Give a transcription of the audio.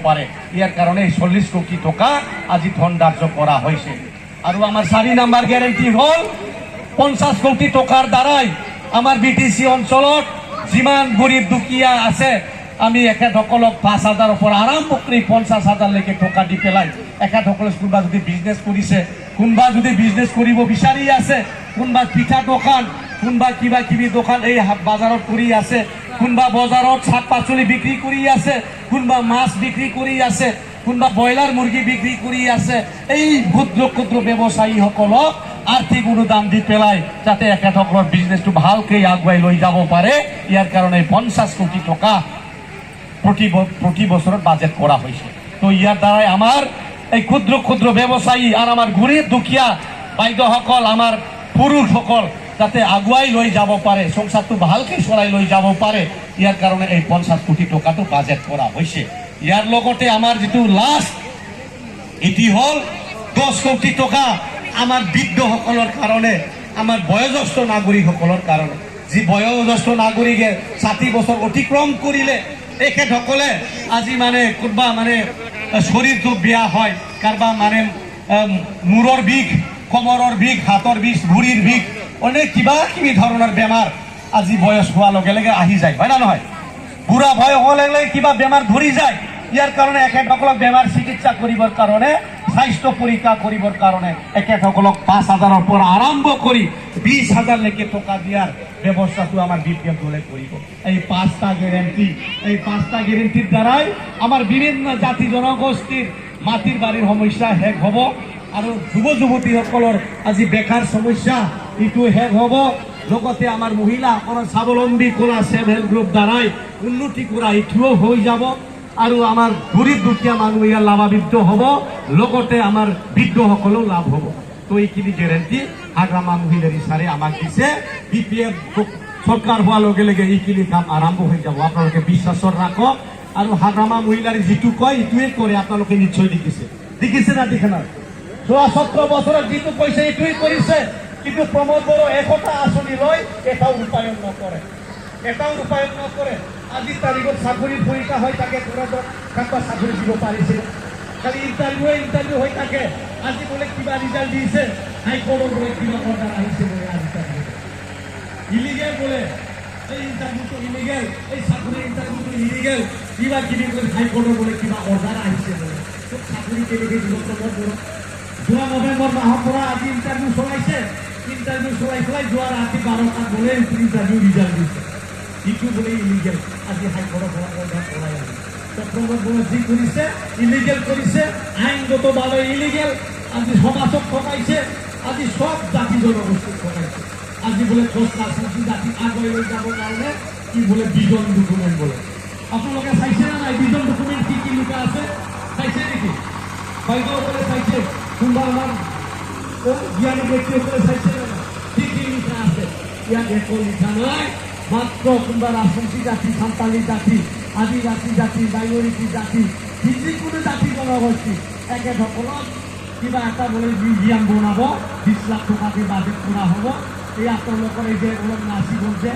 পারে ইয়ার কারণে 40 কোটি টাকা আজি ধনধার্য করা হয়েছে। আর আমার 4 নাম্বার গ্যারেন্টি হল 50 কোটি টাকার দ্বারাই আমার বিটিসি অঞ্চলত যিমান গরিব দুখীয়া আছে আমি এখেতসকলক 5,000 ওপর আরম্ভ করে 50,000 লেকে টাকা দি পেলাই এখেতসকলে কোনোবা যদি বিজনেস কৰিছে, কোনোবা যদি বিজনেস কৰিব বিচাৰি আছে, কোনোবা পিঠা দোকান, কোনোবা কিবা কিবি দোকান এই বাজাৰত কৰি আছে, কোনোবা বজাৰত শাক পাচলি বিক্ৰি কৰি আছে, কোনোবা মাছ বিক্ৰি কৰি আছে, কোনোবা ব্ৰইলাৰ মুৰ্গী বিক্ৰি কৰি আছে, এই ক্ষুদ্ৰ ক্ষুদ্ৰ ব্যৱসায়ীসকলক আৰ্থিক অনুদান দি পেলাই যাতে এখেতসকলৰ বিজনেসটো ভালকে আগুৱাই লৈ যাব পাৰে ইয়াৰ কাৰণে 50 কোটি টাকা প্ৰতি বছৰত বাজেট কৰা হয়েছে। তো ইয়াৰ দ্বাৰাই আমাৰ এই ক্ষুদ্ৰ ক্ষুদ্ৰ ব্যবসায়ী আৰ আমাৰ গৰিব দুখীয়া বাইদেউসকল আমাৰ পুৰুষসকল যাতে আগুৱাই লৈ যাব পাৰে, সংসাৰটো ভালকে চলাই লৈ যাব পাৰে ইয়াৰ কাৰণে এই 50 কোটি টাকাটো বাজেট কৰা হয়েছে। ইয়াৰ লগতে আমাৰ যেটো লাস্ট এটি হল 10 কোটি টাকা আমাৰ বৃদ্ধসকলৰ কাৰণে, আমাৰ বয়োজ্যেষ্ঠ নাগৰিকসকলৰ কাৰণে। যি বয়োজ্যেষ্ঠ নাগরিকে 60 বছর অতিক্রম করিলে এখেতসকলে আজি মানে কোনোবা মানে শরীরটো বেয়া হয়, কারবা মানে মূৰৰ বিষ, কমৰৰ বিষ, হাতৰ বিষ, ভৰিৰ বিষ, অনেক কিবা কিবি ধৰণৰ বেমাৰ আজি বয়স হোৱাৰ লগে লগে আহি যায়, হয় না নহয়? বুঢ়া বয়স হোৱাৰ লগে লগে কিবা বেমাৰ ধৰি যায়। ইয়াৰ কাৰণে এখেতসকলক বেমাৰ চিকিৎসা কৰিবৰ কাৰণে, স্বাস্থ্য পৰীক্ষা কৰিবৰ কাৰণে এখেতসকলক 5,000 পৰা আৰম্ভ কৰি 20,000 লেকে টাকা দিয়াৰ ব্যৱস্থাটো আমাৰ বিপিএফ দলে কৰিব। এই 5টা গ্যাৰেন্টিৰ দ্বাৰাই আমাৰ বিভিন্ন জাতি জনগোষ্ঠীৰ মাটিৰ বাৰীৰ সমস্যা শেষ হ'ব আৰু যুৱ যুৱতীসকলৰ আজি বেকাৰ সমস্যা ইটো শেষ হ'ব। লগতে আমাৰ মহিলাসকলৰ স্বাৱলম্বী কৰা সেল্ফ হেল্প গ্ৰুপ দ্বাৰাই উন্নতি কৰা ইটোও হৈ যাব আৰু আমাৰ গৰিব দুখীয়া মানুহ ইয়াৰ লাভান্বিত হ'ব, লগতে আমাৰ বৃদ্ধসকলেও লাভ হ'ব। তো এইখিনি গ্যারেন্টি হাগ্রামা মহিলার ইশারে আমাক দিছে। বিপিএফ সরকার হওয়ার লগে লগে এইখিনি কাম আরম্ভ হয়ে যাব, আপনাদের বিশ্বাস রাখক। আর হাগ্রামা মহিলার যেটু কয় এইটোৱে কৰে, আপনাদেৰ নিশ্চয় দেখিছে না দেখে না? 17 বছৰেৰ যেটু কইছে এইটোৱে কৰেছে, কিন্তু প্ৰমোদ বড় 1টা আসনি লয়, এটাও ৰূপায়ণ নকৰে। আজিৰ তাৰিখত চাকৰিৰ পৰীক্ষা হয় থাকে, কাকবা চাকৰি দিব পাৰিছে, খালি ইন্টারভিউ হয়ে থাকে। আজি বলে কিবা রেজাল্ট দিয়েছে, হাইকোর্টের বলে কিবা অর্ডার আহিছে বলে আজি ইলিগেল বলে, এই ইন্টারভিউটো ইলিগেল, এই চাকরির ইন্টারভিউটো ইলিগেল, কিবা কিবি বলে হাইকোর্টের বলে কিবা অর্ডার আহিছে বলে। তো চাকরি কেনেকে দিব প্রমোদ বড়? 2 নভেম্বর মাহৰ পৰা আজি ইন্টাৰভিউ চলাইছে, চলাই যোৱাৰ ৰাতি 12টা বলে ইন্টাৰভিউ ৰেজাল্ট দিছে, ইটো বলে ইলিগেল। আজি হাইকোৰ্টেৰ পৰা অৰ্ডাৰ চলাই আছে। প্ৰমোদ বড় যি কৰিছে ইলিগেল কৰিছে, আইনগতভাৱে ইলিগেল। আজি সমাজক ঠকাইছে, আজি সব জাতি জনগোষ্ঠীক ঠকাইছে। আজি বলে 5টা জাতি আগুৱাই লৈ যাব কাৰণে কি বলে ভিজন ডকুমেন্ট বলে। আপোনালোকে চাইছে না নাই ভিজন ডকুমেন্ট কি কি লিখা আছে? চাইছে নেকি? বাইদেউ বলে চাইছে, কোনোবা আমাৰ জ্ঞানী ব্যক্তিসকলে চাইছে না কি কি লিখা আছে? ইয়াত একো লিখা নাই, মাত্ৰ কোনোবা ৰাজবংশী জাতি, সান্তালী জাতি, আদিবাসী জাতি, মাইনরিটি জাতি, যিকোনো জাতি জনগোষ্ঠী এখেতসকলক কিবা এটা বলে মিউজিয়াম বনাব, 20 লাখ টাকা দিয়ে বাজেট করা হব। এই আপনার এই যে নাসি বলছে